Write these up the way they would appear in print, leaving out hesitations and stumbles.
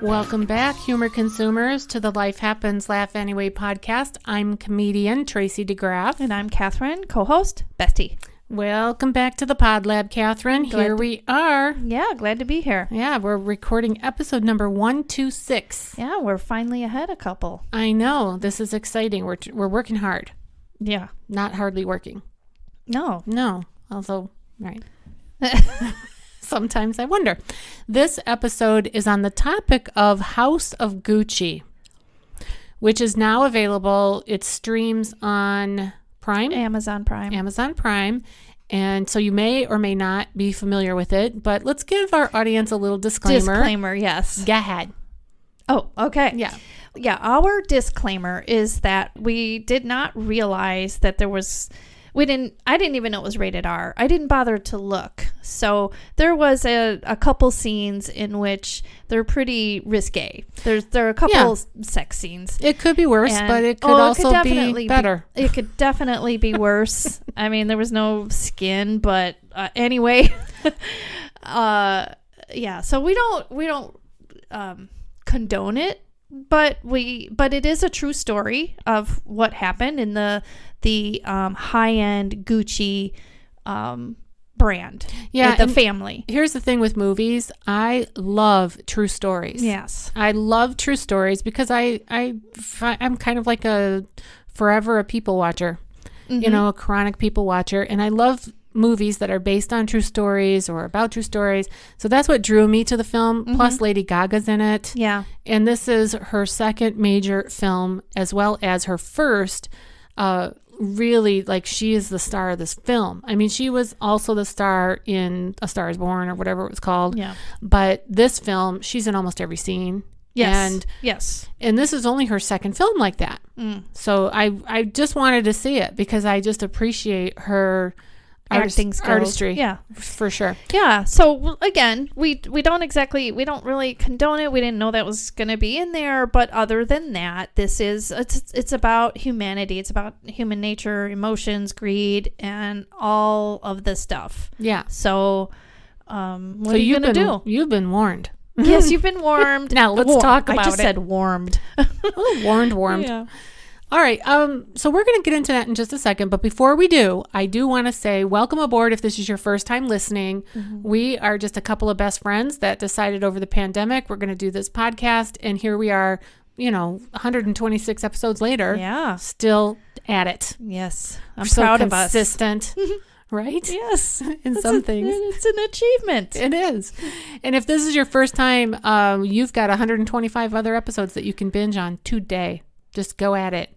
Welcome back, humor consumers, to the Life Happens, Laugh Anyway podcast. I'm comedian Tracy DeGraff. And I'm Cathrine, co-host, Bestie. Welcome back to the Pod Lab, Cathrine. Here we are. Yeah, glad to be here. Yeah, we're recording episode number 126. Yeah, we're finally ahead a couple. I know. This is exciting. We're working hard. Yeah. Not hardly working. No. Although, right. Sometimes I wonder. This episode is on the topic of House of Gucci, which is now available. It streams on Prime. Amazon Prime. And so you may or may not be familiar with it, but let's give our audience a little disclaimer. Yes. Go ahead. Oh, okay. Yeah. Yeah, our disclaimer is that we did not realize that there was... I didn't even know it was rated R. I didn't bother to look. So there was a couple scenes in which they're pretty risque. There are a couple sex scenes. It could be worse, but it could also be better. It could definitely be worse. I mean, there was no skin, but anyway. Yeah, so we don't condone it. But it is a true story of what happened in the high-end Gucci brand. Yeah, the family. Here's the thing with movies. I love true stories. Yes. I love true stories because I'm kind of like forever a people watcher. Mm-hmm. A chronic people watcher. And I love movies that are based on true stories or about true stories. So that's what drew me to the film. Mm-hmm. Plus Lady Gaga's in it. Yeah. And this is her second major film, as well as her first. Really, like, she is the star of this film. I mean, she was also the star in A Star is Born or whatever it was called. Yeah. But this film, she's in almost every scene. Yes. And this is only her second film like that. Mm. So I just wanted to see it because I just appreciate her acting skills. Artistry. Yeah, for sure. Yeah. So again, we don't really condone it. We didn't know that was going to be in there, but other than that, it's about humanity. It's about human nature, emotions, greed, and all of this stuff. Yeah. So what are you going to do? You've been warned. Yes, you've been warmed. Now let's talk about it. I just said warmed. Oh, warmed. Yeah. All right. So we're going to get into that in just a second. But before we do, I do want to say welcome aboard if this is your first time listening. Mm-hmm. We are just a couple of best friends that decided over the pandemic we're going to do this podcast. And here we are, 126 episodes later. Yeah. Still at it. Yes. I'm so proud of us. Consistent. Right? Yes. In some things. It's an achievement. It is. And if this is your first time, you've got 125 other episodes that you can binge on today. Just go at it.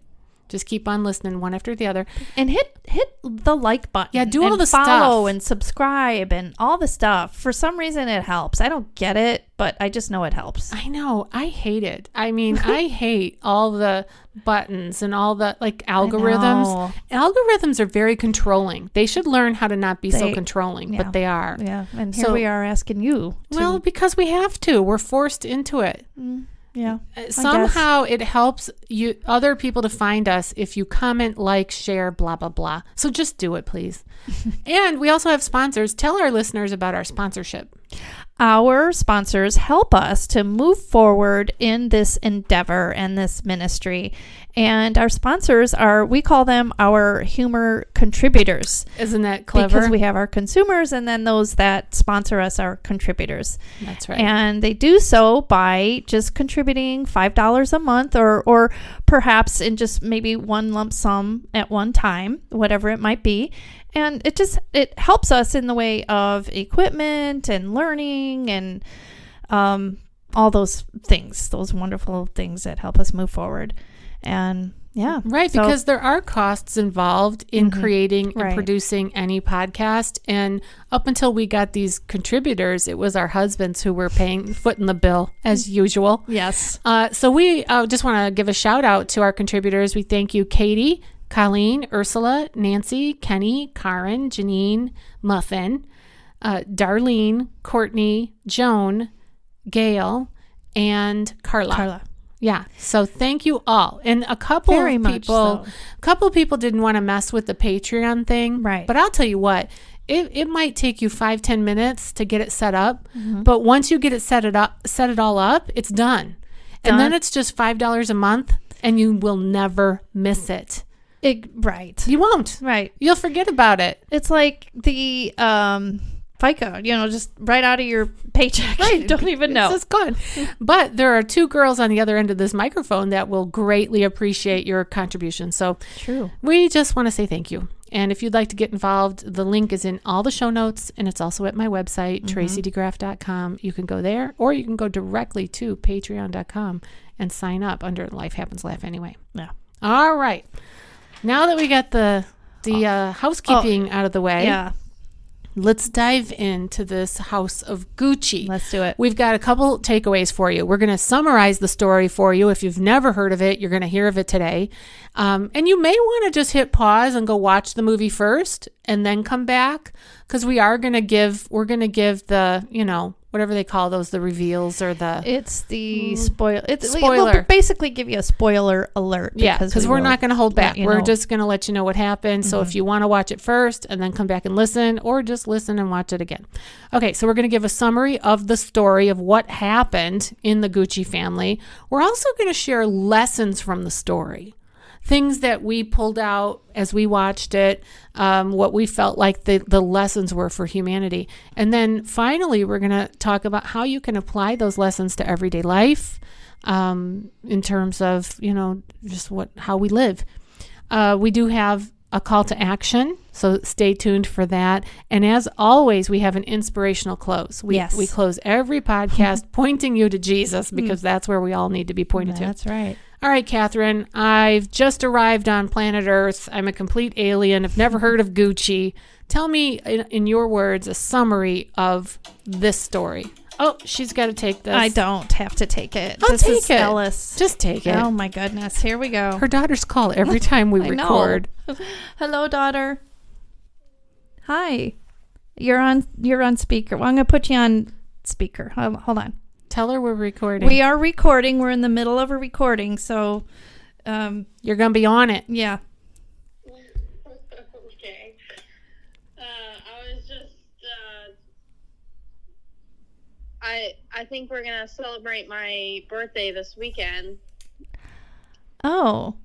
Just keep on listening one after the other. And hit the like button. Yeah, do all the follow stuff. And subscribe and all the stuff. For some reason, it helps. I don't get it, but I just know it helps. I know. I hate it. I mean, I hate all the buttons and all the algorithms. Algorithms are very controlling. They should learn how to not be so controlling, but they are. Yeah, and here we are asking you. Well, because we have to. We're forced into it. Yeah. Somehow it helps other people to find us if you comment, like, share, blah, blah, blah. So just do it, please. And we also have sponsors. Tell our listeners about our sponsorship. Our sponsors help us to move forward in this endeavor and this ministry. And our sponsors we call them our humor contributors. Isn't that clever? Because we have our consumers and then those that sponsor us are contributors. That's right. And they do so by just contributing $5 a month or perhaps in just maybe one lump sum at one time, whatever it might be. And it helps us in the way of equipment and learning and all those things, those wonderful things that help us move forward. And yeah. Right, because there are costs involved in creating and producing any podcast. And up until we got these contributors, it was our husbands who were footing the bill as usual. Yes. So we just want to give a shout out to our contributors. We thank you, Katie, Colleen, Ursula, Nancy, Kenny, Karen, Janine, Muffin, Darlene, Courtney, Joan, Gail, and Carla. Yeah. So thank you all. And a couple of people didn't want to mess with the Patreon thing. Right. But I'll tell you what, it might take you 5-10 minutes to get it set up. But once you get it set it all up, it's done. And then it's just $5 a month, and you will never miss it. Right. You won't. Right. You'll forget about it. It's like the FICA, just right out of your paycheck. Right. Don't even know. It's just gone. But there are 2 girls on the other end of this microphone that will greatly appreciate your contribution. So True. we just want to say thank you. And if you'd like to get involved, the link is in all the show notes, and it's also at my website, tracydegraff.com. You can go there, or you can go directly to patreon.com and sign up under Life Happens Laugh Anyway. Yeah. All right. Now that we got the housekeeping out of the way, let's dive into this house of Gucci. Let's do it. We've got a couple takeaways for you. We're going to summarize the story for you. If you've never heard of it, you're going to hear of it today. And you may want to just hit pause and go watch the movie first and then come back, because we're going to give the, whatever they call those, the reveals or the... It's the spoiler. Spoiler. We'll basically give you a spoiler alert. Because we're not going to hold back. We're know. just going to let you know what happened. So if you want to watch it first and then come back and listen, or just listen and watch it again. Okay, so we're going to give a summary of the story of what happened in the Gucci family. We're also going to share lessons from the story. Things that we pulled out as we watched it, what we felt like the lessons were for humanity. And then finally, we're going to talk about how you can apply those lessons to everyday life, in terms of, just how we live. We do have a call to action, so stay tuned for that. And as always, we have an inspirational close. We close every podcast pointing you to Jesus, because that's where we all need to be pointed to. That's right. All right, Cathrine, I've just arrived on planet Earth. I'm a complete alien. I've never heard of Gucci. Tell me, in your words, a summary of this story. Oh, she's got to take this. I don't have to take it. I'll this take is it. Ellis. Just take it. Oh my goodness. Here we go. Her daughters call every time we I record. know. Hello, daughter. Hi. You're on speaker. Well, I'm going to put you on speaker. Hold on. Tell her we're recording. We are recording. We're in the middle of a recording, so you're going to be on it. Yeah. Okay. I was just I think we're gonna celebrate my birthday this weekend. Oh,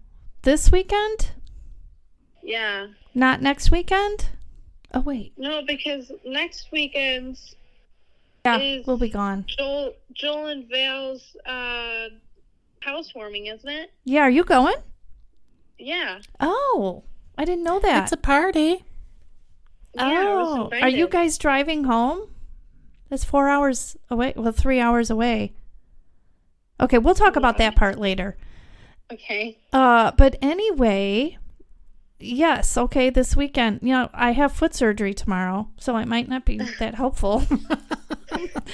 this weekend? Yeah. Not next weekend? Oh wait. No, because next weekend We'll be gone. Joel and Vale's housewarming, isn't it? Yeah, are you going? Yeah. Oh, I didn't know that. It's a party. Yeah, I was Oh, invited. are you guys driving home? That's 4 hours away. Well, 3 hours away. Okay, we'll talk about that part later. Okay. But anyway, yes, okay, this weekend. I have foot surgery tomorrow, so it might not be that helpful.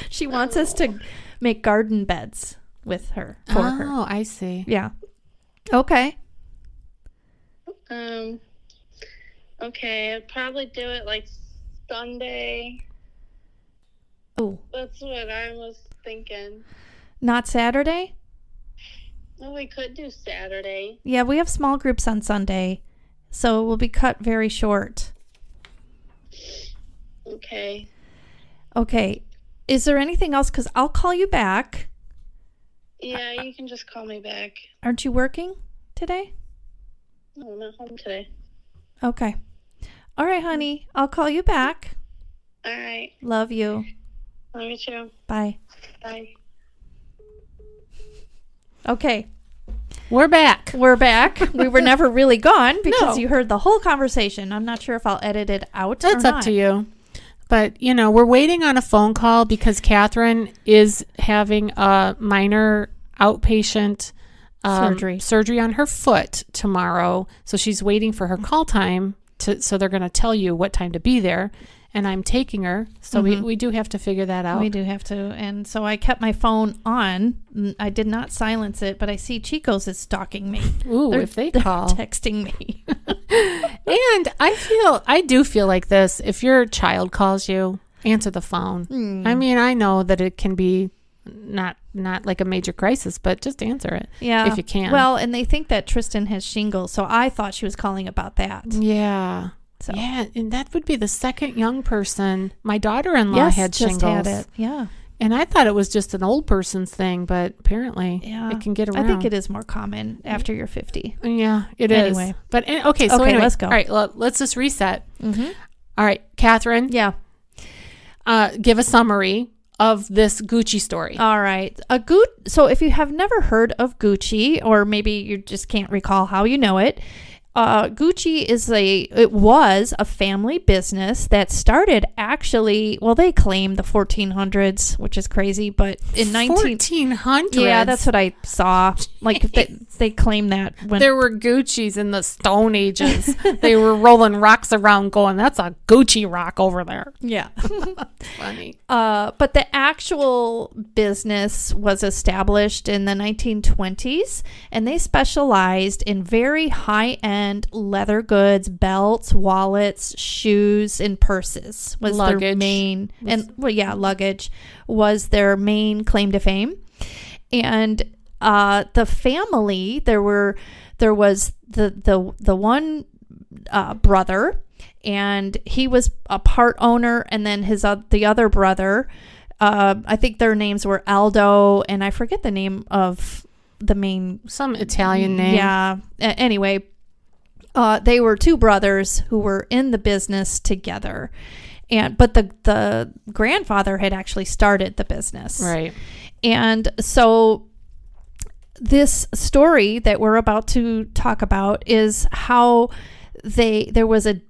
She wants us to make garden beds with her, for her. Oh, I see. Yeah. Okay. Okay, I'd probably do it like Sunday. Oh, That's what I was thinking. not Saturday? Well, we could do Saturday. Yeah, we have small groups on Sunday, so it will be cut very short. Okay. Okay. Is there anything else? Because I'll call you back. Yeah, you can just call me back. Aren't you working today? No, I'm not home today. Okay. All right, honey. I'll call you back. All right. Love you. Love you too. Bye. Bye. Okay. We're back. We're back. We were never really gone because No. you heard the whole conversation. I'm not sure if I'll edit it out That's or up not. to you. But, we're waiting on a phone call because Cathrine is having a minor outpatient surgery on her foot tomorrow. So she's waiting for her call time so they're going to tell you what time to be there. And I'm taking her. So we do have to figure that out. We do have to. And so I kept my phone on. I did not silence it, but I see Chico's is stalking me. Ooh, They're if they call. texting me. And I do feel like this. If your child calls you, answer the phone. I mean, I know that it can be not like a major crisis, but just answer it. Yeah. If you can. Well, and they think that Tristan has shingles, so I thought she was calling about that. Yeah. So Yeah, and that would be the second young person. My daughter-in-law yes, had just shingles. had it. Yeah. And I thought it was just an old person's thing, but apparently it can get around. I think it is more common after you're 50. Yeah, it is. Anyway. But okay, so anyway, let's go. All right, let's just reset. Mm-hmm. All right, Catherine. Yeah. Give a summary of this Gucci story. All right. So if you have never heard of Gucci, or maybe you just can't recall how you know it, Gucci was a family business that started they claim the 1400s, which is crazy, but in 1400s. Yeah, that's what I saw. Like they claim that when there were Gucci's in the Stone Ages. They were rolling rocks around going, that's a Gucci rock over there. Yeah. That's funny. But the actual business was established in the 1920s, and they specialized in very high-end leather goods, belts, wallets, shoes, and purses was luggage. Their main, luggage was their main claim to fame. And the family, there was the one brother, and he was a part owner, and then the other brother, I think their names were Aldo, and I forget the name of the main, some Italian name. Yeah. Anyway, they were two brothers who were in the business together, but the grandfather had actually started the business, right? And so this story that we're about to talk about is how there was a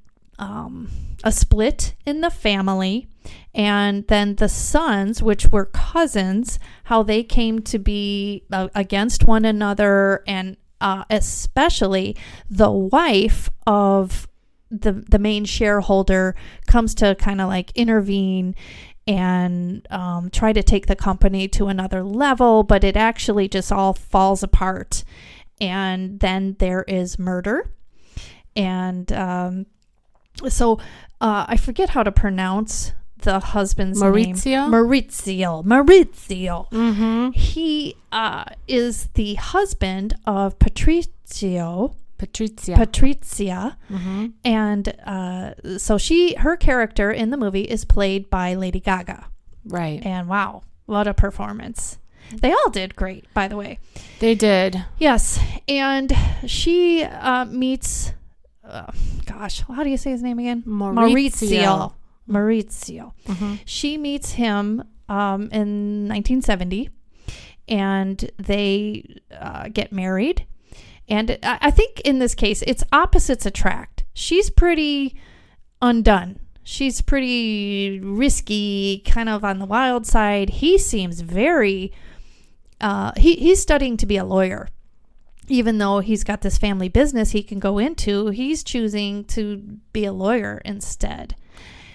split in the family, and then the sons, which were cousins, how they came to be against one another, and especially the wife of the main shareholder comes to kind of like intervene and try to take the company to another level, but it actually just all falls apart. And then there is murder. And so I forget how to pronounce the husband's name. Maurizio. Mm-hmm. He is the husband of Patricia. Mm-hmm. And so her character in the movie is played by Lady Gaga. Right. And wow, what a performance. They all did great, by the way. They did. Yes. And she meets, how do you say his name again? Maurizio. Mm-hmm. She meets him in 1970, and they get married. And I think in this case, it's opposites attract. She's pretty undone. She's pretty risky, kind of on the wild side. He seems very, he's studying to be a lawyer. Even though he's got this family business he can go into, he's choosing to be a lawyer instead.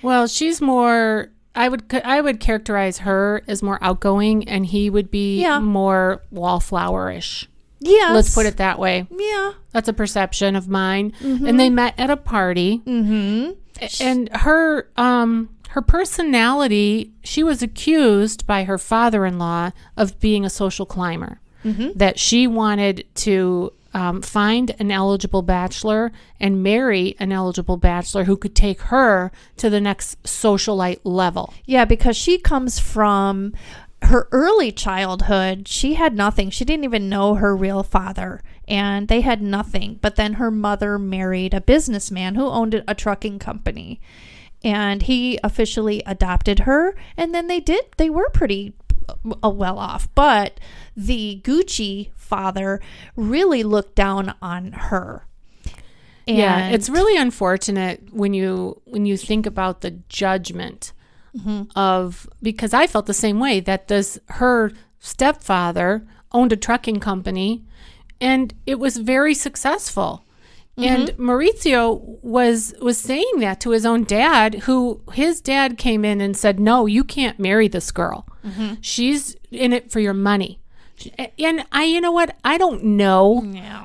Well, she's more, I would characterize her as more outgoing, and he would be more wallflowerish. Yes. Let's put it that way. Yeah. That's a perception of mine. Mm-hmm. And they met at a party. Mm-hmm. And her personality, she was accused by her father-in-law of being a social climber. Mm-hmm. That she wanted to find an eligible bachelor and marry an eligible bachelor who could take her to the next socialite level. Yeah, because she comes from her early childhood. She had nothing. She didn't even know her real father, and they had nothing. But then her mother married a businessman who owned a trucking company, and he officially adopted her. And then they were pretty well off, but the Gucci father really looked down on her. And yeah, it's really unfortunate when you think about the judgment of, because I felt the same way, that her stepfather owned a trucking company and it was very successful. And Maurizio was saying that to his own dad, who his dad came in and said, no, you can't marry this girl. She's in it for your money. And you know what? I don't know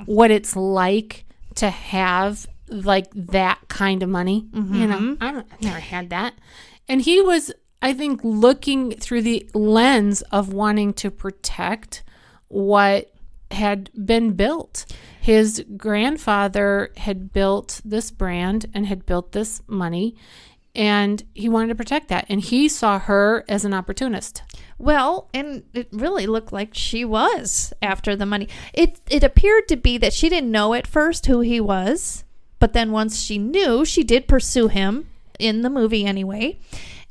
what it's like to have like that kind of money. You know, I've never had that. And he was, I think, looking through the lens of wanting to protect what had been built. His grandfather had built this brand and had built this money, and he wanted to protect that. And he saw her as an opportunist. Well, and it really looked like she was after the money. It appeared to be that she didn't know at first who he was, but then once she knew, she did pursue him in the movie anyway.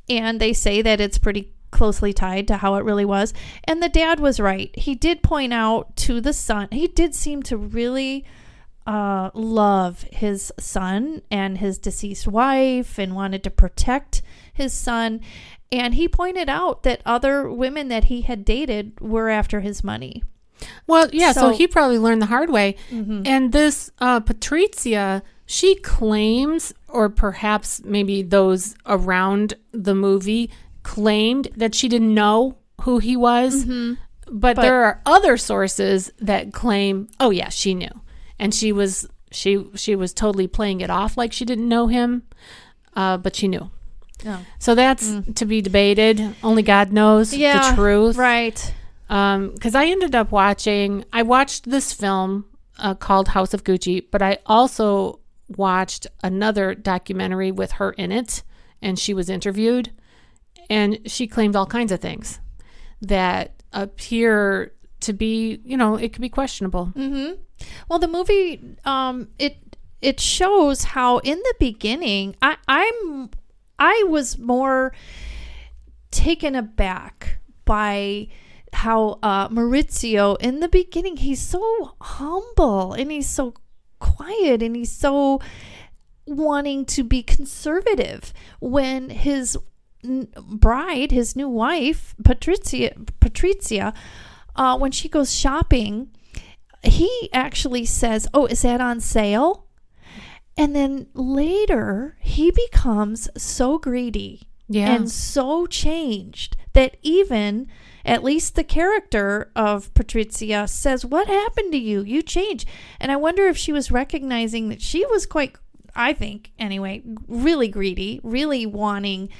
And they say that it's pretty closely tied to how it really was. And the dad was right. He did point out to the son, he did seem to really love his son and his deceased wife and wanted to protect his son. And he pointed out that other women that he had dated were after his money. Well, yeah, so he probably learned the hard way. Mm-hmm. And this Patrizia, she claims, or perhaps maybe those around the movie claimed, that she didn't know who he was. Mm-hmm. But there are other sources that claim, oh yeah, she knew. And she was totally playing it off like she didn't know him, but she knew. Oh. So that's to be debated. Only God knows the truth. Right. Because I watched this film called House of Gucci, but I also watched another documentary with her in it, and she was interviewed, and she claimed all kinds of things that appear to be, it could be questionable. Mm-hmm. Well, the movie, it shows how in the beginning, I was more taken aback by how Maurizio, in the beginning, he's so humble and he's so quiet and he's so wanting to be conservative when his bride, his new wife, Patrizia, when she goes shopping, he actually says, "Oh, is that on sale?" And then later, he becomes so greedy and so changed that even, at least the character of Patrizia says, "What happened to you? You changed." And I wonder if she was recognizing that she was quite, I think, anyway, really greedy, really wanting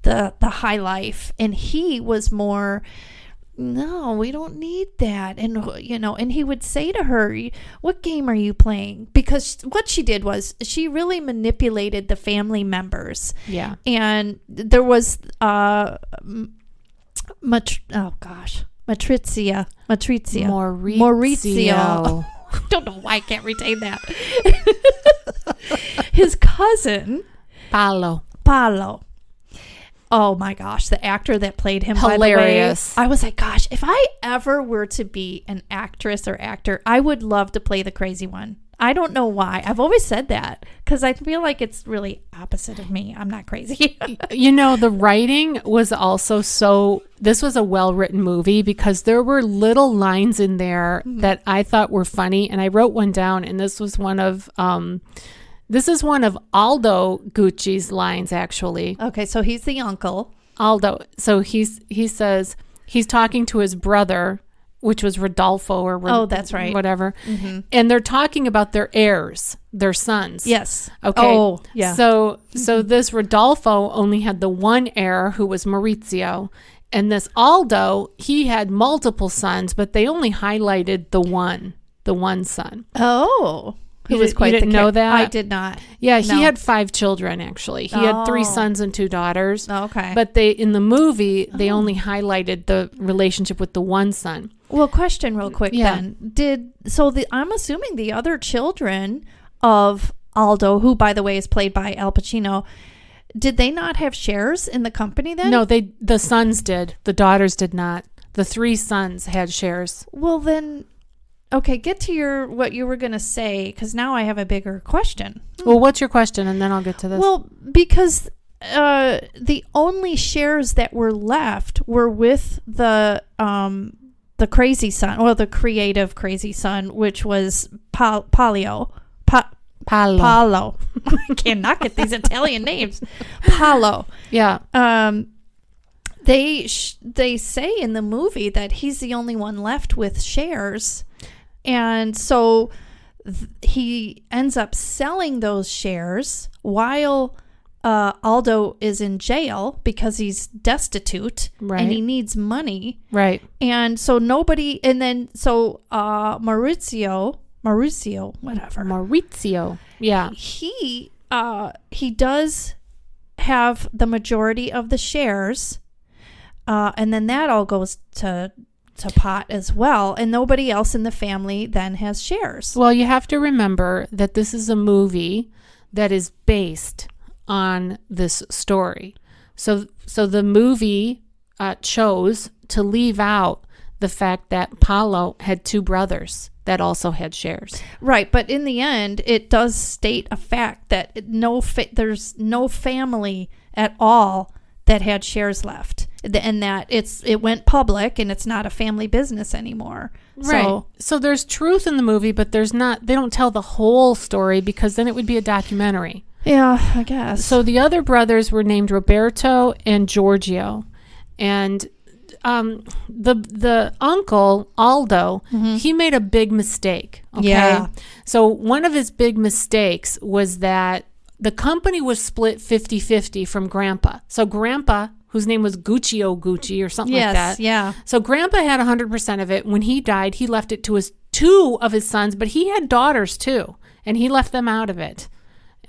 the high life. And he was more, "No, we don't need that." And, and he would say to her, "What game are you playing?" Because what she did was she really manipulated the family members. Yeah. And there was, Maurizio. I don't know why I can't retain that. His cousin. Paolo. Oh my gosh, the actor that played him, hilarious. By the way, I was like, gosh, if I ever were to be an actress or actor, I would love to play the crazy one. I don't know why. I've always said that because I feel like it's really opposite of me. I'm not crazy. The writing was also this was a well-written movie because there were little lines in there that I thought were funny. And I wrote one down, and this was one of, this is one of Aldo Gucci's lines, actually. Okay, so he's the uncle. Aldo. So he says he's talking to his brother, which was Rodolfo or that's right. Whatever. Mm-hmm. And they're talking about their heirs, their sons. Yes. Okay. Oh, yeah. So this Rodolfo only had the one heir, who was Maurizio. And this Aldo, he had multiple sons, but they only highlighted the one son. Oh. Who was quite, you didn't know that? I did not. Yeah, he had 5 children, actually. He had 3 sons and 2 daughters. Okay. But in the movie, they only highlighted the relationship with the one son. Well, question real quick then. I'm assuming the other children of Aldo, who, by the way, is played by Al Pacino, did they not have shares in the company then? No, the sons did. The daughters did not. The 3 sons had shares. Well, then... Okay, get to what you were going to say, because now I have a bigger question. Well, what's your question? And then I'll get to this. Well, because the only shares that were left were with the crazy son, or the creative crazy son, which was Paolo. Paolo. I cannot get these Italian names. Paolo. Yeah. They say in the movie that he's the only one left with shares. And so he ends up selling those shares while Aldo is in jail because he's destitute Right. and he needs money. Right. And so nobody, and then so Maurizio, whatever. Maurizio. Yeah. He does have the majority of the shares, and then that all goes to pot as well, and nobody else in the family then has shares. Well, you have to remember that this is a movie that is based on this story. So the movie chose to leave out the fact that Paolo had two brothers that also had shares. Right, but in the end, it does state a fact that there's no family at all that had shares left, and that it went public and it's not a family business anymore. Right. So there's truth in the movie, but there's not. They don't tell the whole story because then it would be a documentary. Yeah, I guess. So the other brothers were named Roberto and Giorgio, and the uncle Aldo, he made a big mistake. Okay. Yeah. So one of his big mistakes was that the company was split 50-50 from Grandpa. So Grandpa, whose name was Gucci or something like that. Yeah. So Grandpa had 100% of it. When he died, he left it to two of his sons, but he had daughters too, and he left them out of it.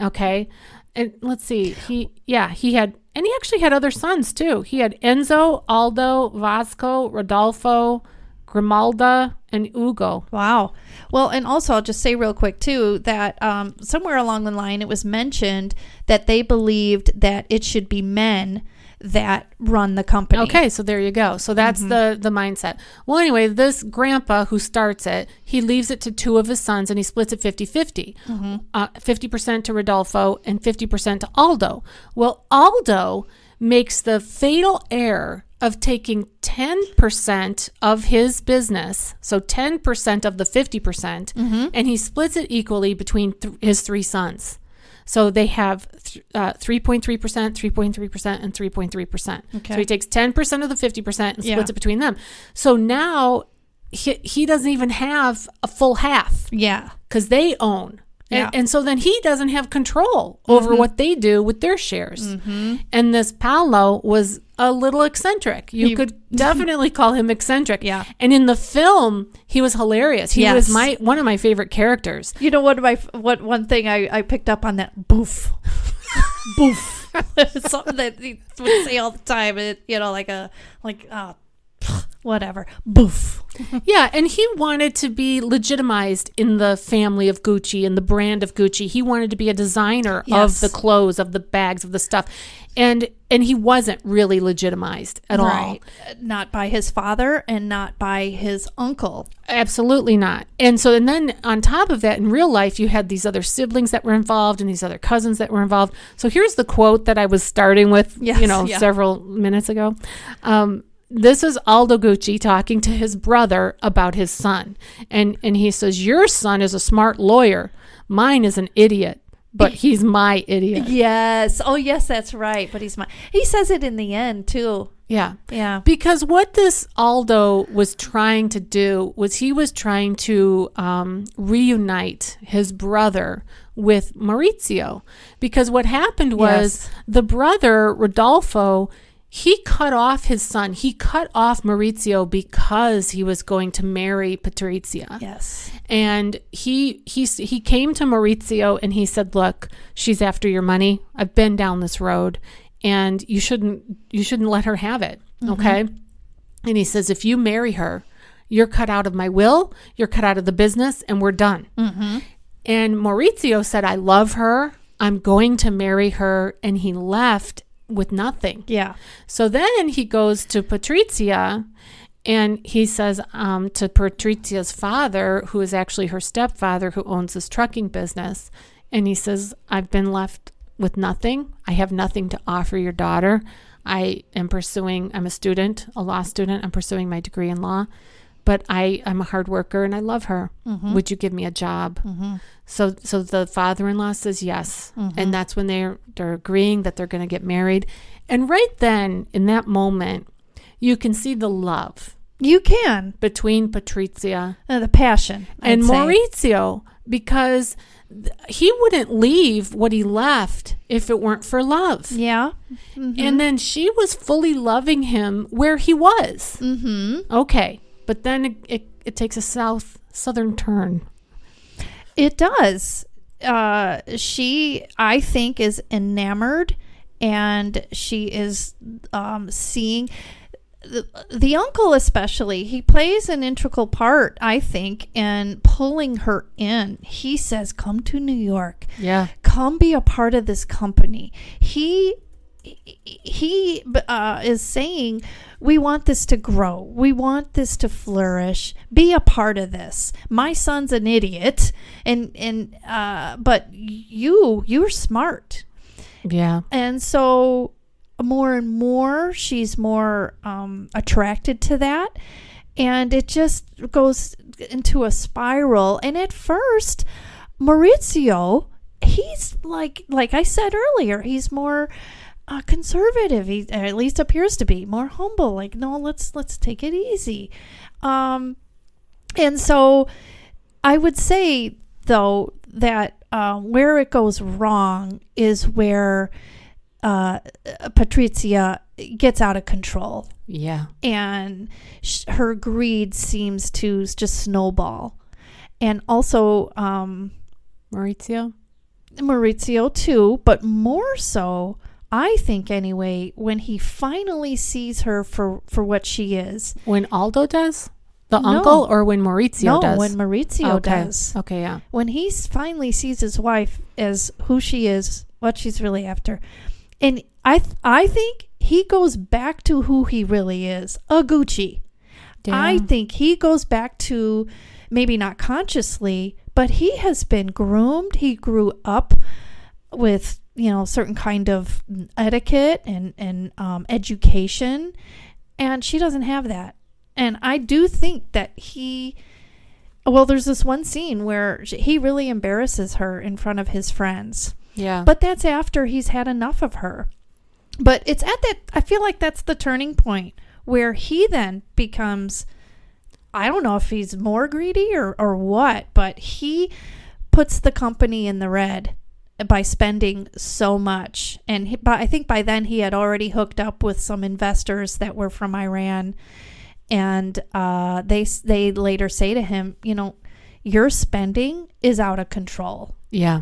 Okay. And let's see. He actually had other sons too. He had Enzo, Aldo, Vasco, Rodolfo, Grimalda, and Ugo. Wow. Well, and also I'll just say real quick too that somewhere along the line it was mentioned that they believed that it should be men that run the company. Okay, so there you go. So that's the mindset. Well, anyway, this Grandpa who starts it, he leaves it to two of his sons and he splits it 50-50. 50% to Rodolfo and 50% to Aldo. Well, Aldo makes the fatal error of taking 10% of his business, so 10% of the 50%, and he splits it equally between his three sons. So they have 3.3%, 3.3%, and 3.3%. Okay. So he takes 10% of the 50% and splits it between them. So now he doesn't even have a full half. Yeah. Because they own. Yeah. And so then he doesn't have control over what they do with their shares. And this Paolo was a little eccentric. You could definitely call him eccentric. Yeah. And in the film, he was hilarious. He was one of my favorite characters. You know, one thing I picked up on that boof. Boof. It's something that he would say all the time. Whatever. Boof. Yeah, and he wanted to be legitimized in the family of Gucci and the brand of Gucci. He wanted to be a designer of the clothes, of the bags, of the stuff. And he wasn't really legitimized at all. Not by his father and not by his uncle. Absolutely not. And then on top of that, in real life, you had these other siblings that were involved and these other cousins that were involved. So here's the quote that I was starting with, several minutes ago. This is Aldo Gucci talking to his brother about his son. And he says, "Your son is a smart lawyer. Mine is an idiot, but he's my idiot." Yes. Oh, yes, that's right. But he's my... He says it in the end, too. Yeah. Yeah. Because what this Aldo was trying to do was he was trying to reunite his brother with Maurizio. Because what happened was the brother, Rodolfo, he cut off his son. He cut off Maurizio because he was going to marry Patrizia. Yes. And he came to Maurizio and he said, "Look, she's after your money. I've been down this road, and you shouldn't let her have it." Okay. And he says, "If you marry her, you're cut out of my will. You're cut out of the business, and we're done." And Maurizio said, "I love her. I'm going to marry her," and he left with nothing. Yeah. So then he goes to Patrizia and he says to Patrizia's father, who is actually her stepfather, who owns this trucking business, and he says, "I've been left with nothing. I have nothing to offer your daughter. I'm a student, a law student. I'm pursuing my degree in law, but I'm a hard worker and I love her. Would you give me a job?" So the father-in-law says yes. And that's when they're agreeing that they're going to get married. And right then, in that moment, you can see the love. You can. Between Patrizia The passion. and Maurizio. because he wouldn't leave what he left if it weren't for love. Yeah. Mm-hmm. And then she was fully loving him where he was. Mm-hmm. Okay. But then it takes a southern turn. It does. She, I think, is enamored, and she is seeing the uncle, especially. He plays an integral part, I think, in pulling her in. He says, "Come to New York. Yeah. Come be a part of this company." He is saying, we want this to grow. We want this to flourish. Be a part of this. My son's an idiot, but you're smart. Yeah. And so more and more, she's more attracted to that. And it just goes into a spiral. And at first, Maurizio, he's like I said earlier, he's more conservative. He at least appears to be more humble. Like, no, let's take it easy. And so I would say, though, that where it goes wrong is where Patrizia gets out of control. Yeah. And her greed seems to just snowball. And also Maurizio too, but more so, I think anyway, when he finally sees her for what she is. When Aldo does? The uncle, or when Maurizio does? No, when Maurizio does. Okay, yeah. When he finally sees his wife as who she is, what she's really after. And I think he goes back to who he really is, a Gucci. Yeah. I think he goes back to, maybe not consciously, but he has been groomed. He grew up with, certain kind of etiquette and education, and she doesn't have that. And I do think that there's this one scene where he really embarrasses her in front of his friends. Yeah. But that's after he's had enough of her. But it's at that, I feel like that's the turning point where he then becomes, I don't know if he's more greedy or what, but he puts the company in the red by spending so much. And I think by then he had already hooked up with some investors that were from Iran. And they later say to him, your spending is out of control. Yeah.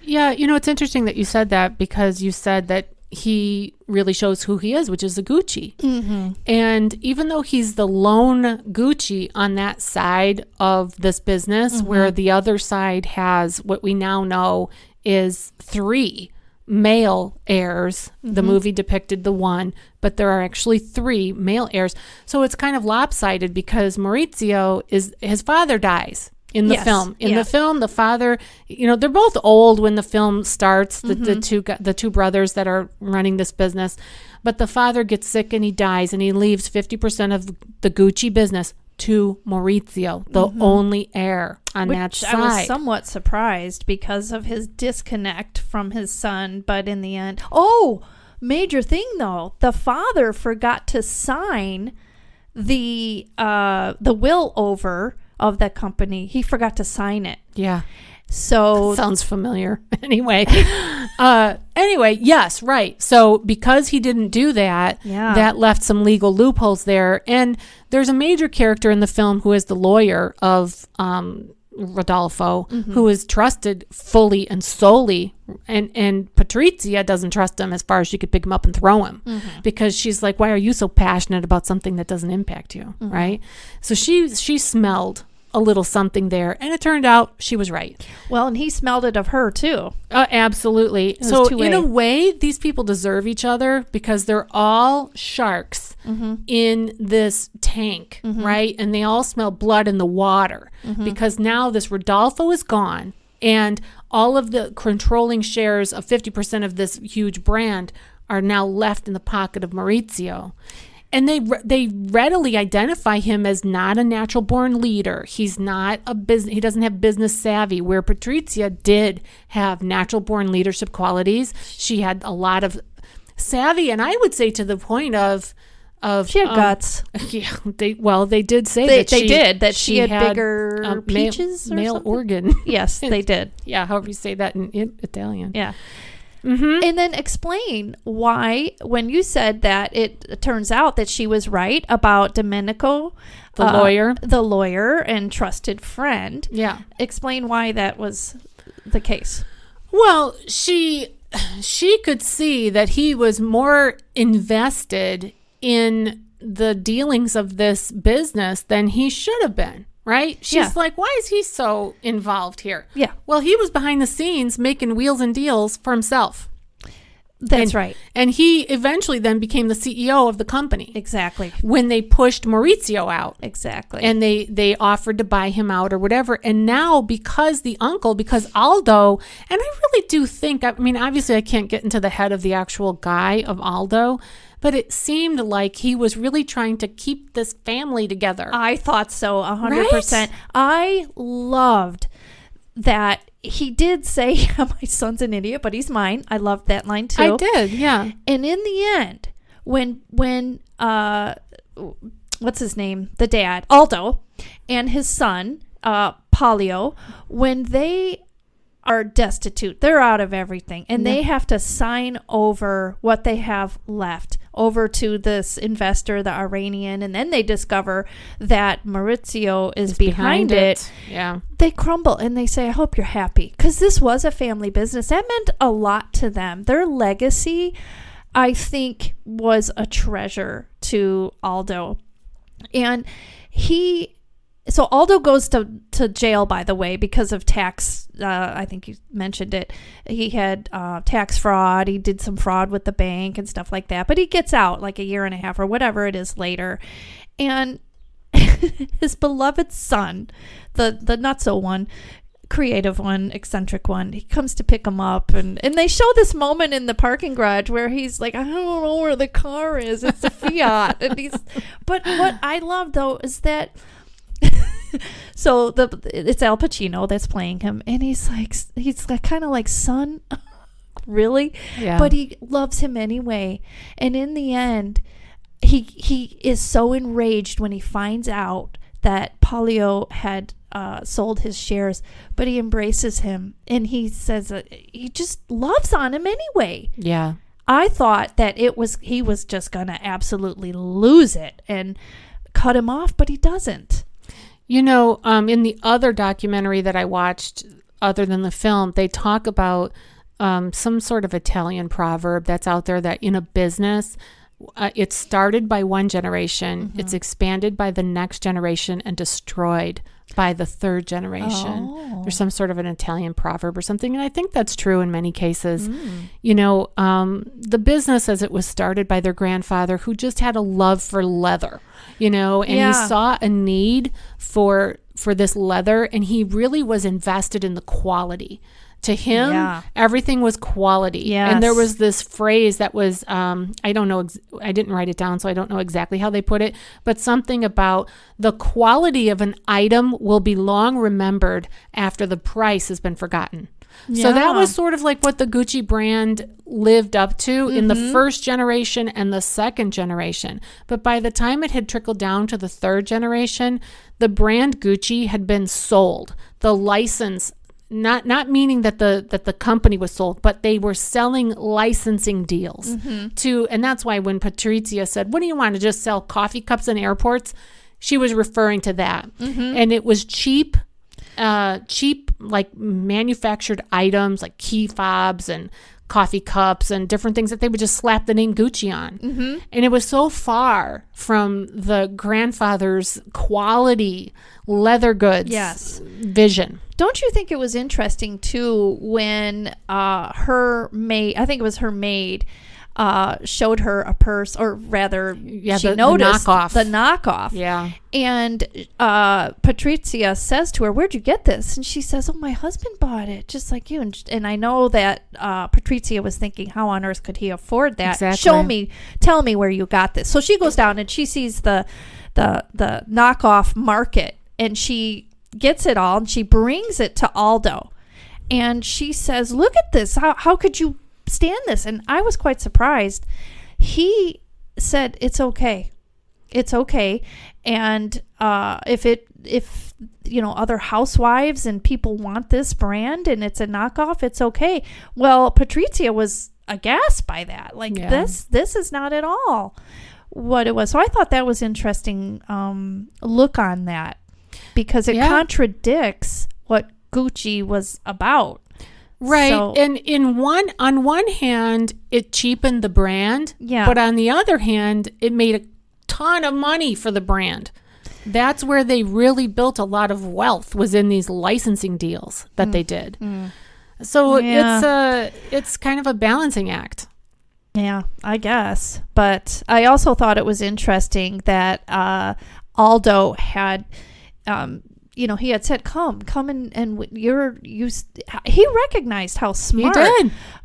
Yeah, it's interesting that you said that, because you said that he really shows who he is, which is a Gucci. Mm-hmm. And even though he's the lone Gucci on that side of this business, mm-hmm. where the other side has what we now know is 3 male heirs. Mm-hmm. The movie depicted the one, but there are actually 3 male heirs. So it's kind of lopsided, because Maurizio his father dies in the film. In the film, the father, they're both old when the film starts, mm-hmm. the two brothers that are running this business. But the father gets sick and he dies, and he leaves 50% of the Gucci business to Maurizio, the mm-hmm. only heir on that side. I was somewhat surprised because of his disconnect from his son, but in the end, major thing though, the father forgot to sign the will over of that company. He forgot to sign it. Yeah. So sounds familiar. Anyway, yes, right. So because he didn't do that, that left some legal loopholes there. And there's a major character in the film who is the lawyer of Rodolfo, mm-hmm. who is trusted fully and solely. And Patrizia doesn't trust him as far as she could pick him up and throw him, mm-hmm. because she's like, why are you so passionate about something that doesn't impact you? Mm-hmm. Right. So she smelled a little something there, and it turned out she was right. Well, and he smelled it of her too. Absolutely. So in a way, these people deserve each other, because they're all sharks mm-hmm. in this tank, mm-hmm. right? And they all smell blood in the water, mm-hmm. because now this Rodolfo is gone, and all of the controlling shares of 50% of this huge brand are now left in the pocket of Maurizio. And they readily identify him as not a natural born leader. He's not he doesn't have business savvy, where Patrizia did have natural born leadership qualities. She had a lot of savvy, and I would say to the point of She had guts. Yeah, they did say that she had bigger peaches, male organ. Yes, they did. Yeah, however you say that in Italian. Yeah. And then explain why, when you said that it turns out that she was right about Domenico, the lawyer and trusted friend. Yeah. Explain why that was the case. Well, she could see that he was more invested in the dealings of this business than he should have been. Right? She's like, why is he so involved here? Yeah. Well, he was behind the scenes making wheels and deals for himself. That's right. And he eventually then became the CEO of the company. Exactly. When they pushed Maurizio out. Exactly. And they offered to buy him out or whatever. And now because Aldo, and I really do think, I mean, obviously I can't get into the head of the actual guy of Aldo, but it seemed like he was really trying to keep this family together. I thought so, 100%. Right? I loved that he did say, yeah, my son's an idiot, but he's mine. I loved that line too. I did, yeah. And in the end, when what's his name? The dad, Aldo, and his son, Palio, when they are destitute, they're out of everything, and they have to sign over what they have left over to this investor, the Iranian, and then they discover that Maurizio is behind it. Yeah. They crumble and they say, I hope you're happy, because this was a family business. That meant a lot to them. Their legacy, I think, was a treasure to Aldo. And so Aldo goes to jail, by the way, because of tax. I think you mentioned it. He had tax fraud. He did some fraud with the bank and stuff like that. But he gets out like a year and a half or whatever it is later. And his beloved son, the not so one, creative one, eccentric one, he comes to pick him up. And they show this moment in the parking garage where he's like, I don't know where the car is. It's a Fiat. But what I love, though, is that so it's Al Pacino that's playing him, and he's kind of like, son, really? Yeah. But he loves him anyway. And in the end, he is so enraged when he finds out that Palio had sold his shares, but he embraces him, and he says he just loves on him anyway. Yeah. I thought that he was just gonna absolutely lose it and cut him off, but he doesn't. You know, in the other documentary that I watched, other than the film, they talk about some sort of Italian proverb that's out there that in a business, it's started by one generation, it's expanded by the next generation, and destroyed by the third generation. Oh. There's some sort of an Italian proverb or something, and I think that's true in many cases. You know, the business as it was started by their grandfather, who just had a love for leather, you know, and he saw a need for this leather, and he really was invested in the quality. To him, everything was quality. Yes. And there was this phrase that was, I don't know, I didn't write it down, so I don't know exactly how they put it, but something about the quality of an item will be long remembered after the price has been forgotten. Yeah. So that was sort of like what the Gucci brand lived up to in the first generation and the second generation. But by the time it had trickled down to the third generation, the brand Gucci had been sold. The license, not meaning that the company was sold, but they were selling licensing deals to, and that's why when Patrizia said, what do you want, to just sell coffee cups in airports? She was referring to that. And it was cheap, like manufactured items like key fobs and coffee cups and different things that they would just slap the name Gucci on. And it was so far from the grandfather's quality leather goods vision. Don't you think it was interesting too when her maid, I think it was her maid, showed her a purse, or rather she noticed the knockoff. Yeah. And Patrizia says to her, where'd you get this? And she says, oh, my husband bought it, just like you. And I know that Patrizia was thinking, how on earth could he afford that? Exactly. Tell me where you got this. So she goes down and she sees the knockoff market, and she gets it all, and she brings it to Aldo. And she says, look at this. How could you stand this? And I was quite surprised. He said, it's okay. It's okay. And if other housewives and people want this brand and it's a knockoff, it's okay. Well, Patrizia was aghast by that. Like, this is not at all what it was. So I thought that was interesting look on that, because it contradicts what Gucci was about. Right. So, and on one hand, it cheapened the brand. Yeah. But on the other hand, it made a ton of money for the brand. That's where they really built a lot of wealth, was in these licensing deals that they did. So it's kind of a balancing act. Yeah, I guess. But I also thought it was interesting that Aldo had, he had said, come and he recognized how smart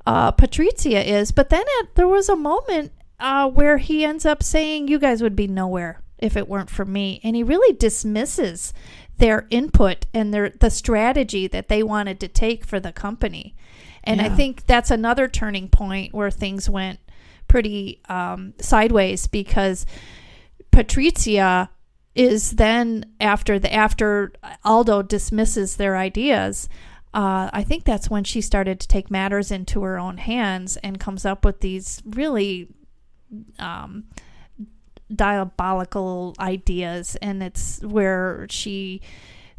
Patrizia is. But then there was a moment where he ends up saying, you guys would be nowhere if it weren't for me. And he really dismisses their input and the strategy that they wanted to take for the company. And I think that's another turning point where things went pretty sideways, because Patrizia is then, after Aldo dismisses their ideas, I think that's when she started to take matters into her own hands and comes up with these really diabolical ideas. And it's where she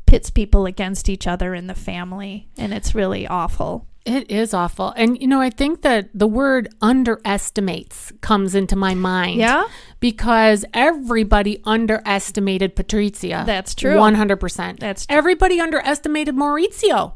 pits people against each other in the family, and it's really awful. It is awful. And, I think that the word underestimates comes into my mind. Yeah? Because everybody underestimated Patrizia. That's true. 100%. That's true. Everybody underestimated Maurizio.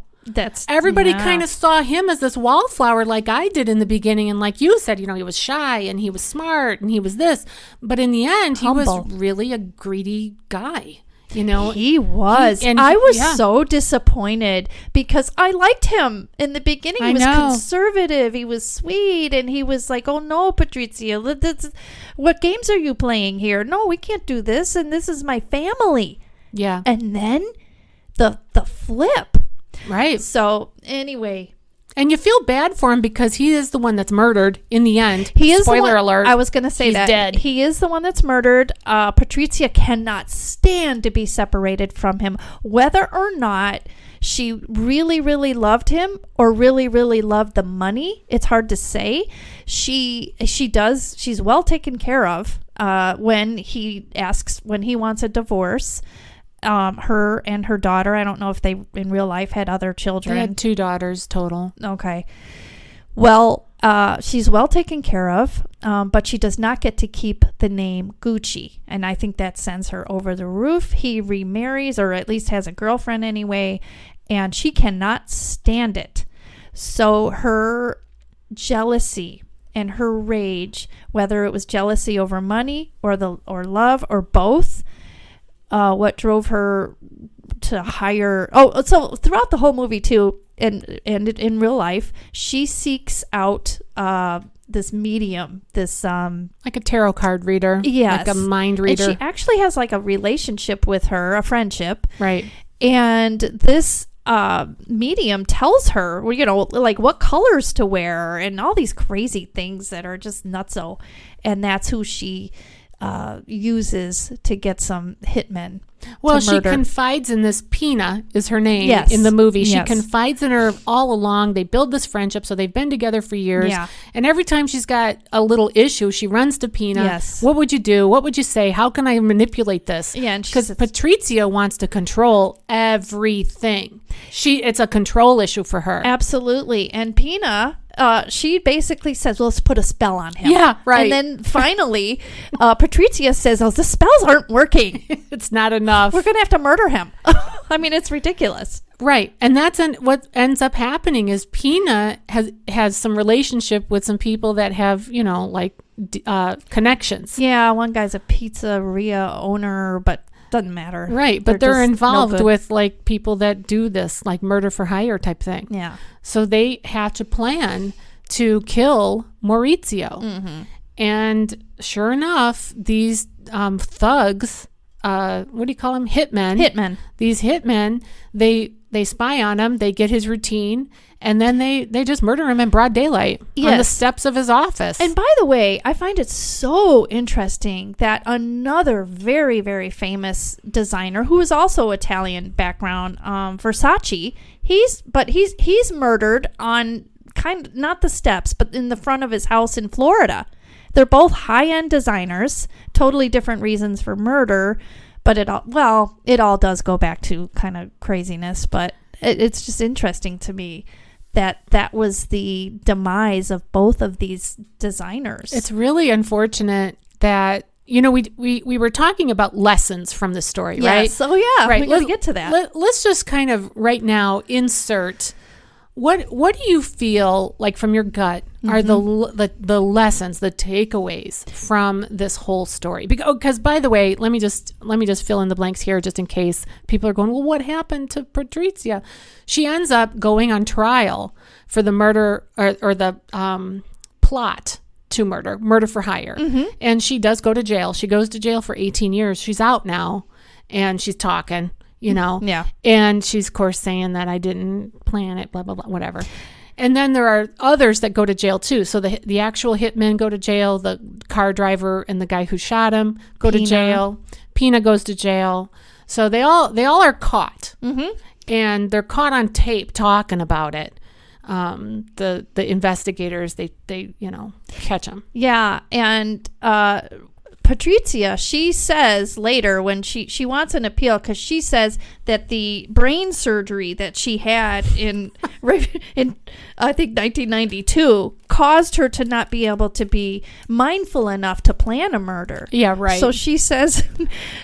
Everybody kind of saw him as this wallflower, like I did in the beginning. And like you said, he was shy and he was smart and he was this. But in the end, he was really a greedy guy. He was. I was so disappointed, because I liked him in the beginning. He was conservative. He was sweet. And he was like, oh, no, Patrizia, what games are you playing here? No, we can't do this. And this is my family. Yeah. And then the flip. Right. So anyway. And you feel bad for him, because he is the one that's murdered in the end. He is Spoiler alert. I was going to say he's that. Dead. He is the one that's murdered. Patrizia cannot stand to be separated from him, whether or not she really, really loved him or really, really loved the money. It's hard to say. She does. She's well taken care of when he wants a divorce. Her and her daughter, I don't know if they in real life had other children. They had 2 daughters total. Okay. Well, she's well taken care of, but she does not get to keep the name Gucci. And I think that sends her over the roof. He remarries, or at least has a girlfriend anyway, and she cannot stand it. So her jealousy and her rage, whether it was jealousy over money or love or both, what drove her to hire. So throughout the whole movie too, and in real life, she seeks out this medium, this like a tarot card reader, yes, like a mind reader. And she actually has like a relationship with her, a friendship, right? And this medium tells her, like what colors to wear and all these crazy things that are just nutso, and that's who she uses to get some hitmen. Well, she confides in this. Pina is her name in the movie. She confides in her all along. They build this friendship, so they've been together for years. Yeah. And every time she's got a little issue, she runs to Pina. Yes. What would you do? What would you say? How can I manipulate this? Yeah, because Patrizia wants to control everything. It's a control issue for her. Absolutely. And Pina, she basically says, well, let's put a spell on him. Yeah, right. And then finally, Patrizia says, the spells aren't working. It's not enough. We're going to have to murder him. I mean, it's ridiculous. Right. And that's what ends up happening is Pina has some relationship with some people that have, connections. Yeah, one guy's a pizzeria owner, but doesn't matter. Right. But they're involved with like people that do this, like murder for hire type thing. Yeah. So they have to plan to kill Maurizio. Mm-hmm. And sure enough, these thugs, what do you call them? Hitmen. Hitmen. These hitmen, they they spy on him, they get his routine, and then they just murder him in broad daylight on the steps of his office. And by the way, I find it so interesting that another very, very famous designer who is also Italian background, Versace, he's murdered on kind of not the steps, but in the front of his house in Florida. They're both high-end designers, totally different reasons for murder, but it all does go back to kind of craziness, but it's just interesting to me that was the demise of both of these designers. It's really unfortunate that, we were talking about lessons from the story, right? Yes. Oh, yeah. Right. We got to get to that. Let's just kind of right now insert what do you feel like from your gut are the lessons, the takeaways from this whole story? Because by the way, let me just fill in the blanks here just in case people are going, well, what happened to Patrizia? She ends up going on trial for the murder or the plot to murder for hire. And she does go to jail. She goes to jail for 18 years. She's out now and she's talking. Yeah. And she's, of course, saying that I didn't plan it, blah, blah, blah, whatever. And then there are others that go to jail, too. So the actual hitmen go to jail. The car driver and the guy who shot him go to jail. Pina goes to jail. So they all are caught. And they're caught on tape talking about it. The investigators, they catch them. Yeah. And Patrizia, she says later when she wants an appeal because she says that the brain surgery that she had in I think 1992 caused her to not be able to be mindful enough to plan a murder. Yeah, right. So she says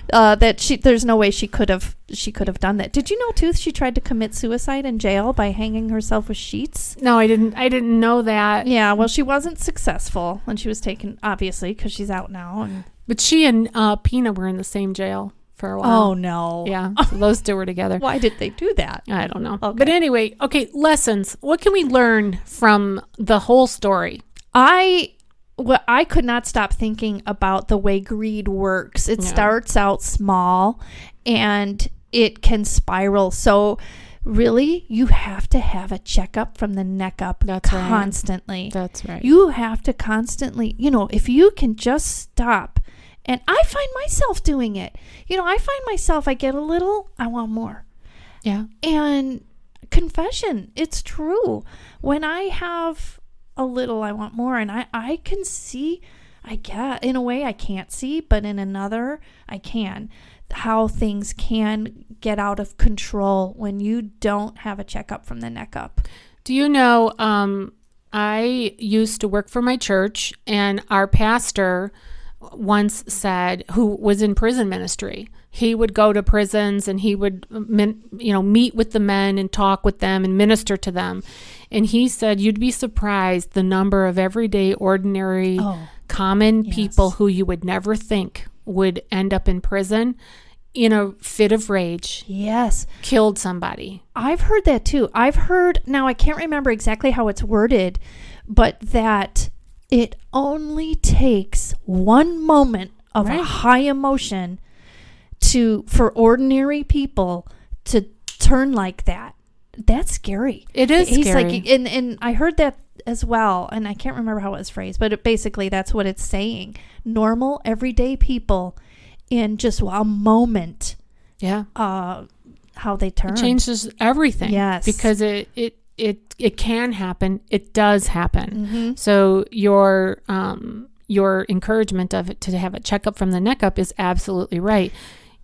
that there's no way she could have done that. Did you know too she tried to commit suicide in jail by hanging herself with sheets? No, I didn't know that. Yeah, well, she wasn't successful when she was taken, obviously, because she's out now. But she and Pina were in the same jail for a while. Oh, no. Yeah, so those two were together. Why did they do that? I don't know. Okay. But anyway, lessons. What can we learn from the whole story? I could not stop thinking about the way greed works. It starts out small and it can spiral. So really, you have to have a checkup from the neck up. That's constantly. Right. That's right. You have to constantly, if you can just stop. And I find myself doing it. I get a little, I want more. Yeah. And confession, it's true. When I have a little, I want more. And I can see, in a way I can't see, but in another, I can. How things can get out of control when you don't have a checkup from the neck up. Do you know, I used to work for my church, and our pastor once said, who was in prison ministry, he would go to prisons and he would, meet with the men and talk with them and minister to them. And he said, you'd be surprised the number of everyday, ordinary, common people who you would never think would end up in prison in a fit of rage. Yes. Killed somebody. I've heard that too. Now I can't remember exactly how it's worded, but that it only takes one moment of a high emotion for ordinary people to turn like that. That's scary. It is He's scary. like, and I heard that as well, and I can't remember how it was phrased, but basically that's what it's saying. Normal, everyday people in just a moment. Yeah. How they turn. It changes everything. Yes. Because it can happen. It does happen. Mm-hmm. So your encouragement of it to have a checkup from the neck up is absolutely right.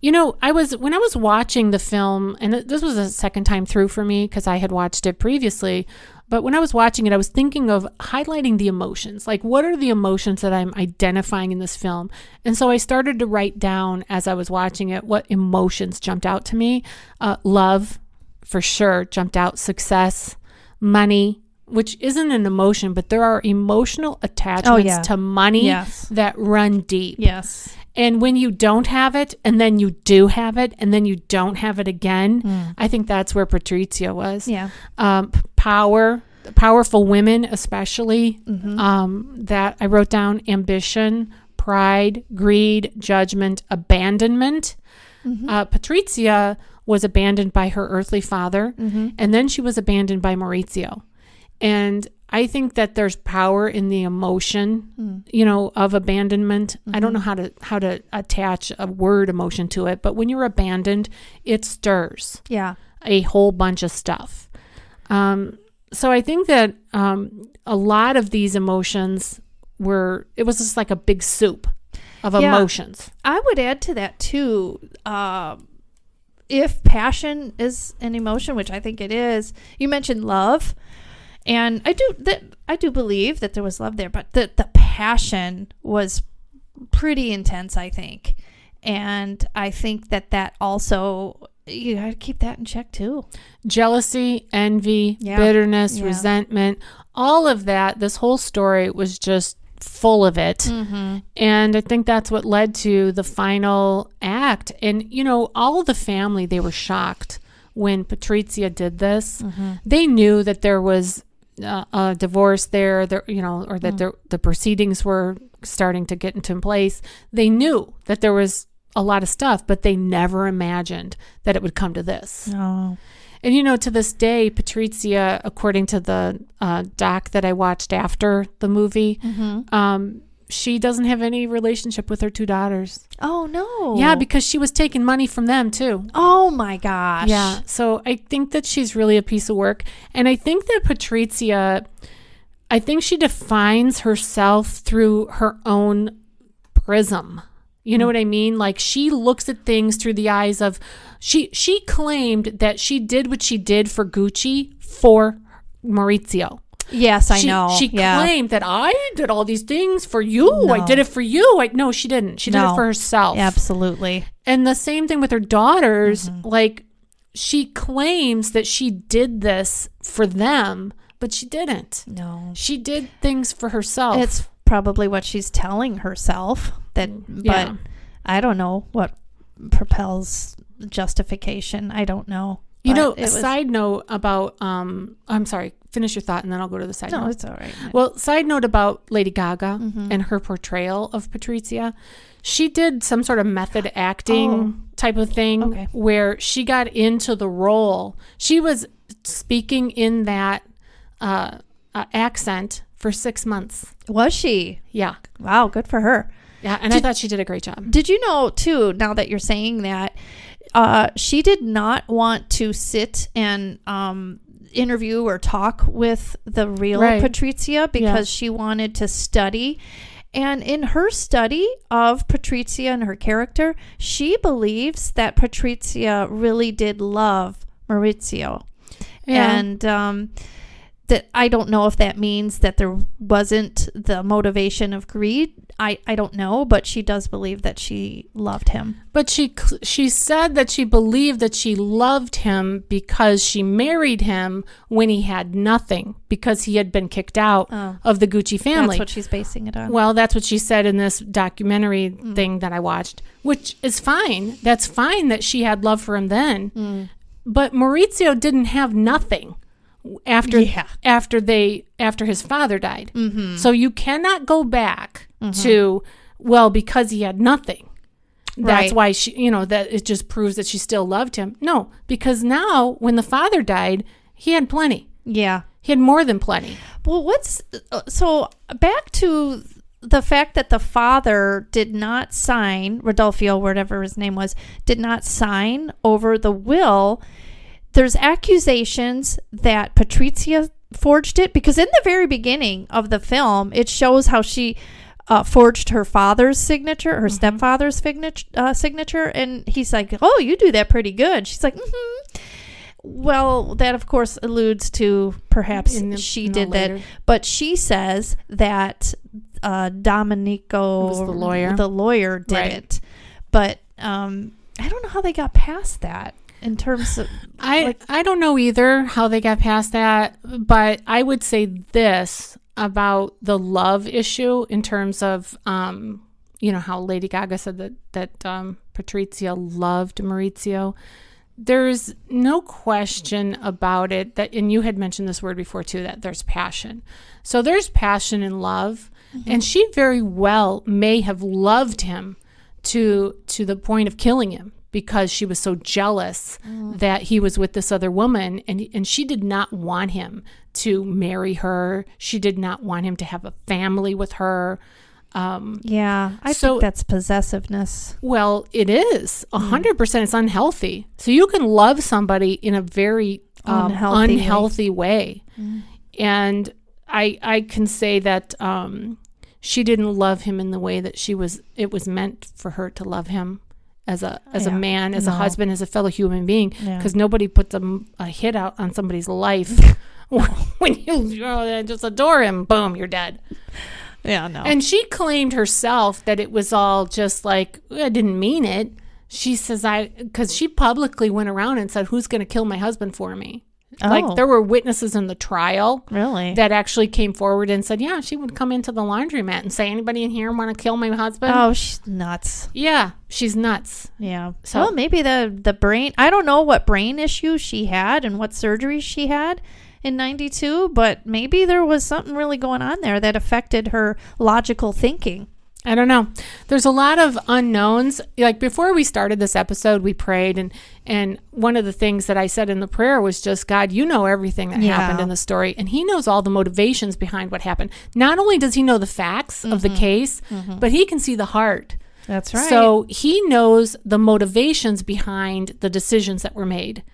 When I was watching the film, and this was a second time through for me because I had watched it previously, but when I was watching it, I was thinking of highlighting the emotions. Like, what are the emotions that I'm identifying in this film? And so I started to write down as I was watching it what emotions jumped out to me. Love, for sure, jumped out. Success, money, which isn't an emotion, but there are emotional attachments to money that run deep. Yes. And when you don't have it, and then you do have it, and then you don't have it again, I think that's where Patrizia was. Yeah. Powerful women, especially, that I wrote down: ambition, pride, greed, judgment, abandonment. Patrizia was abandoned by her earthly father, and then she was abandoned by Maurizio. And I think that there's power in the emotion, of abandonment. I don't know how to attach a word emotion to it, but when you're abandoned, it stirs a whole bunch of stuff. So I think that a lot of these emotions it was just like a big soup of emotions. I would add to that too. If passion is an emotion, which I think it is, you mentioned love. And I do believe that there was love there, but the passion was pretty intense, I think. And I think that also, you got to keep that in check too. Jealousy, envy, bitterness, resentment, all of that, this whole story was just full of it. And I think that's what led to the final act. And, all the family, they were shocked when Patrizia did this. They knew that there was a divorce there, or that the proceedings were starting to get into place. They knew that there was a lot of stuff, but they never imagined that it would come to this. Oh. And, to this day, Patrizia, according to the doc that I watched after the movie, she doesn't have any relationship with her 2 daughters. Oh, no. Yeah, because she was taking money from them, too. Oh, my gosh. Yeah, so I think that she's really a piece of work. And I think that Patrizia, I think she defines herself through her own prism. You know what I mean? Like, she looks at things through the eyes of... She claimed that she did what she did for Gucci for Maurizio. Yes, I know. She claimed that I did all these things for you. No. I did it for you. No, she didn't. She did it for herself. Absolutely. And the same thing with her daughters. Like, she claims that she did this for them, but she didn't. No. She did things for herself. It's probably what she's telling herself. But I don't know what propels justification. I don't know. Side note about, I'm sorry, finish your thought and then I'll go to the side note. No, it's all right. Well, side note about Lady Gaga and her portrayal of Patrizia. She did some sort of method acting type of thing where she got into the role. She was speaking in that accent for 6 months. Was she? Yeah. Wow, good for her. Yeah, and I thought she did a great job. Did you know, too, now that you're saying that, she did not want to sit and interview or talk with the real Patrizia because she wanted to study. And in her study of Patrizia and her character, she believes that Patrizia really did love Maurizio. Yeah. And that I don't know if that means that there wasn't the motivation of greed. I don't know, but she does believe that she loved him. But she said that she believed that she loved him because she married him when he had nothing, because he had been kicked out of the Gucci family. That's what she's basing it on. Well, that's what she said in this documentary thing that I watched, which is fine. That's fine that she had love for him then. But Maurizio didn't have nothing after his father died. So you cannot go back to, because he had nothing. That's why she, that it just proves that she still loved him. No, because now when the father died, he had plenty. Yeah. He had more than plenty. Well, so back to the fact that the father did not sign, Rodolfo, whatever his name was, did not sign over the will. There's accusations that Patrizia forged it, because in the very beginning of the film, it shows how she forged her father's signature, her stepfather's signature, and he's like, "Oh, you do that pretty good." She's like, Well, that of course alludes to perhaps she did that, but she says that Domenico, was the lawyer, did it. But I don't know how they got past that. In terms of, I don't know either how they got past that, but I would say this about the love issue in terms of, how Lady Gaga said that Patrizia loved Maurizio. There's no question about it and you had mentioned this word before too, that there's passion. So there's passion in love, and she very well may have loved him to the point of killing him, because she was so jealous that he was with this other woman, and she did not want him to marry her. She did not want him to have a family with her. I think that's possessiveness. Well, it is 100%. It's unhealthy. So you can love somebody in a very unhealthy way. And I can say that she didn't love him in the way that it was meant for her to love him as a man, as a husband, as a fellow human being, because nobody puts a hit out on somebody's life. When you just adore him, boom, you're dead. Yeah, no. And she claimed herself that it was all just like, I didn't mean it. She says, because she publicly went around and said, who's going to kill my husband for me? Like, there were witnesses in the trial that actually came forward and said, yeah, she would come into the laundromat and say, anybody in here want to kill my husband? Oh, she's nuts. Yeah, she's nuts. Yeah. So, well, maybe the brain, I don't know what brain issues she had and what surgery she had in 92, but maybe there was something really going on there that affected her logical thinking. I don't know. There's a lot of unknowns. Like, before we started this episode, we prayed, and one of the things that I said in the prayer was just, God, you know everything that happened in the story, and he knows all the motivations behind what happened. Not only does he know the facts of the case, but he can see the heart. That's right. So he knows the motivations behind the decisions that were made.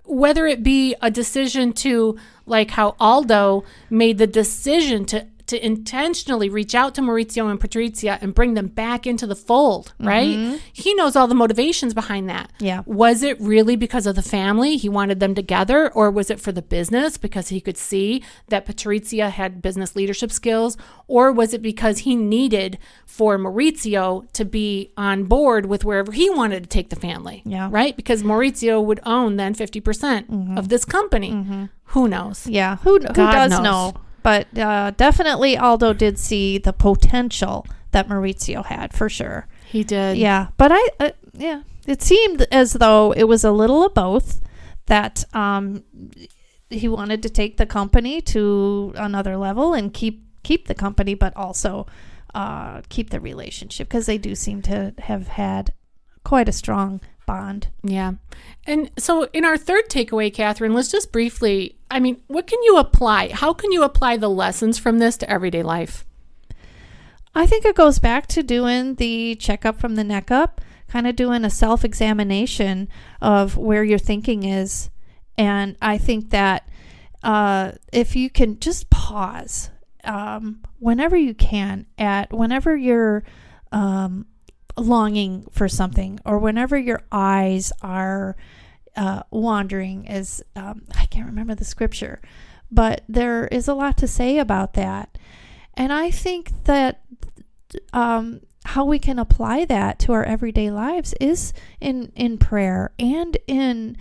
Whether it be a decision to, like how Aldo made the decision to intentionally reach out to Maurizio and Patrizia and bring them back into the fold, right? He knows all the motivations behind that. Yeah. Was it really because of the family? He wanted them together, or was it for the business because he could see that Patrizia had business leadership skills, or was it because he needed for Maurizio to be on board with wherever he wanted to take the family, right? Because Maurizio would own then 50% of this company. Who knows? Yeah, who does knows. know? But definitely Aldo did see the potential that Maurizio had, for sure. He did. Yeah, but it seemed as though it was a little of both, that he wanted to take the company to another level and keep the company, but also keep the relationship, because they do seem to have had quite a strong bond. Yeah. And so in our third takeaway, Catherine, let's just briefly, what can you apply? How can you apply the lessons from this to everyday life? I think it goes back to doing the checkup from the neck up, kind of doing a self-examination of where your thinking is. And I think that if you can just pause whenever you can, whenever you're longing for something, or whenever your eyes are wandering, as I can't remember the scripture, but there is a lot to say about that. And I think that how we can apply that to our everyday lives is in prayer, and in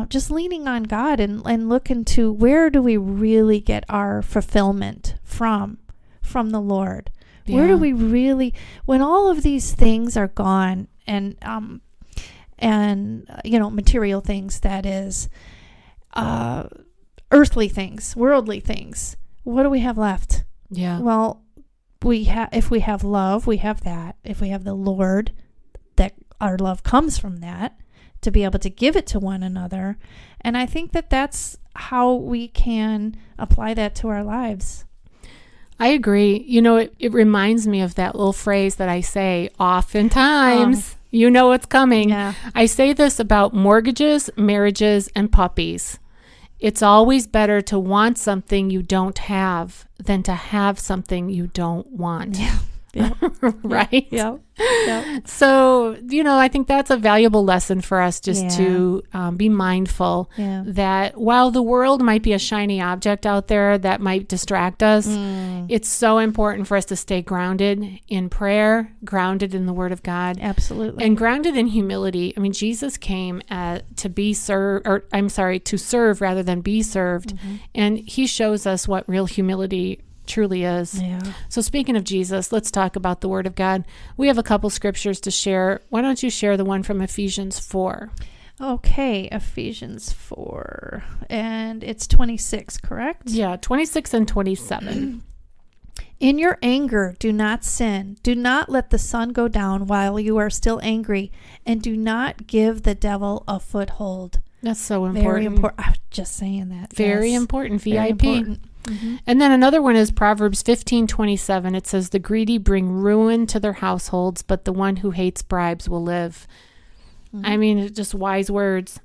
just leaning on God and looking to where do we really get our fulfillment from the Lord. Yeah. Where do we really, when all of these things are gone, and material things, that is, earthly things, worldly things, what do we have left? Yeah. Well, if we have love, we have that. If we have the Lord, that our love comes from that, to be able to give it to one another. And I think that that's how we can apply that to our lives. I agree. It reminds me of that little phrase that I say oftentimes. You know what's coming. Yeah. I say this about mortgages, marriages, and puppies. It's always better to want something you don't have than to have something you don't want. Yeah. Yeah. Right? Yeah. Yeah. So, I think that's a valuable lesson for us, just to be mindful that while the world might be a shiny object out there that might distract us, it's so important for us to stay grounded in prayer, grounded in the Word of God. Absolutely. And grounded in humility. Jesus came to serve rather than be served. And he shows us what real humility truly is. Yeah. So speaking of Jesus, let's talk about the Word of God. We have a couple scriptures to share. Why don't you share the one from Ephesians 4? Okay, Ephesians 4. And it's 26, correct? Yeah, 26 and 27. In your anger, do not sin. Do not let the sun go down while you are still angry, and do not give the devil a foothold. That's so important. Very important. I was just saying that. Very Yes. important. Very VIP. important. Mhm. And then another one is Proverbs 15:27. It says, the greedy bring ruin to their households, but the one who hates bribes will live. I mean, it's just wise words.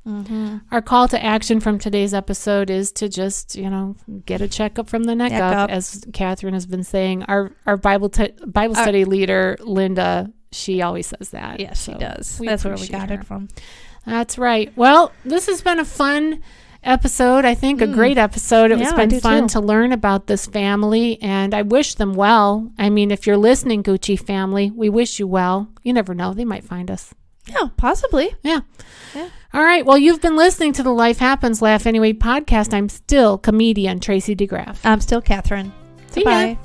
Our call to action from today's episode is to just, get a checkup from the neck up, as Catherine has been saying. Our Bible study leader, Linda, she always says that. Yes, she does. That's where we got it from. That's right. Well, this has been a fun episode. I think a great episode. It's been fun to learn about this family, and I wish them well. I mean, if you're listening, Gucci family, we wish you well. You never know. They might find us. Yeah, possibly. Yeah. All right. Well, you've been listening to the Life Happens, Laugh Anyway podcast. I'm still comedian Tracy DeGraff. I'm still Catherine. See ya. Bye.